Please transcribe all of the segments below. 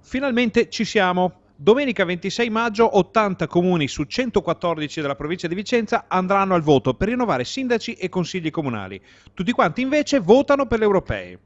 Finalmente ci siamo! Domenica 26 maggio 80 comuni su 114 della provincia di Vicenza andranno al voto per rinnovare sindaci e consigli comunali. Tutti quanti invece votano per le europee.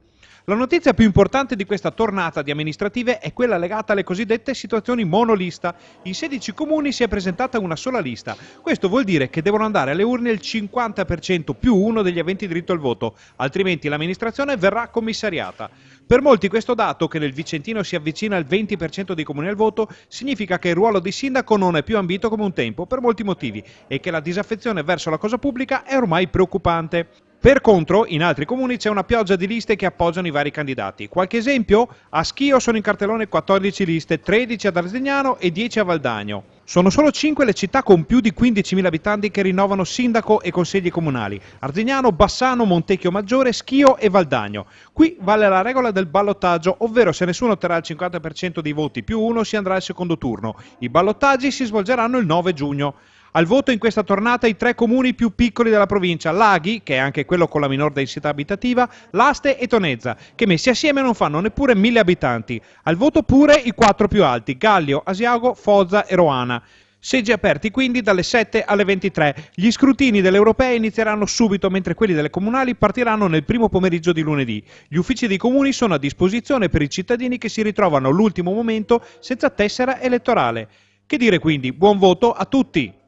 La notizia più importante di questa tornata di amministrative è quella legata alle cosiddette situazioni monolista. In 16 comuni si è presentata una sola lista. Questo vuol dire che devono andare alle urne il 50% più uno degli aventi diritto al voto, altrimenti l'amministrazione verrà commissariata. Per molti questo dato, che nel Vicentino si avvicina al 20% dei comuni al voto, significa che il ruolo di sindaco non è più ambito come un tempo, per molti motivi, e che la disaffezione verso la cosa pubblica è ormai preoccupante. Per contro, in altri comuni c'è una pioggia di liste che appoggiano i vari candidati. Qualche esempio? A Schio sono in cartellone 14 liste, 13 ad Arzignano e 10 a Valdagno. Sono solo 5 le città con più di 15.000 abitanti che rinnovano sindaco e consigli comunali: Arzignano, Bassano, Montecchio Maggiore, Schio e Valdagno. Qui vale la regola del ballottaggio, ovvero se nessuno otterrà il 50% dei voti più uno si andrà al secondo turno. I ballottaggi si svolgeranno il 9 giugno. Al voto in questa tornata i 3 comuni più piccoli della provincia: Laghi, che è anche quello con la minor densità abitativa, Laste e Tonezza, che messi assieme non fanno neppure 1000 abitanti. Al voto pure i 4 più alti: Gallio, Asiago, Foggia e Roana. Seggi aperti quindi dalle 7 alle 23. Gli scrutini delle europee inizieranno subito, mentre quelli delle comunali partiranno nel primo pomeriggio di lunedì. Gli uffici dei comuni sono a disposizione per i cittadini che si ritrovano all'ultimo momento senza tessera elettorale. Che dire quindi? Buon voto a tutti!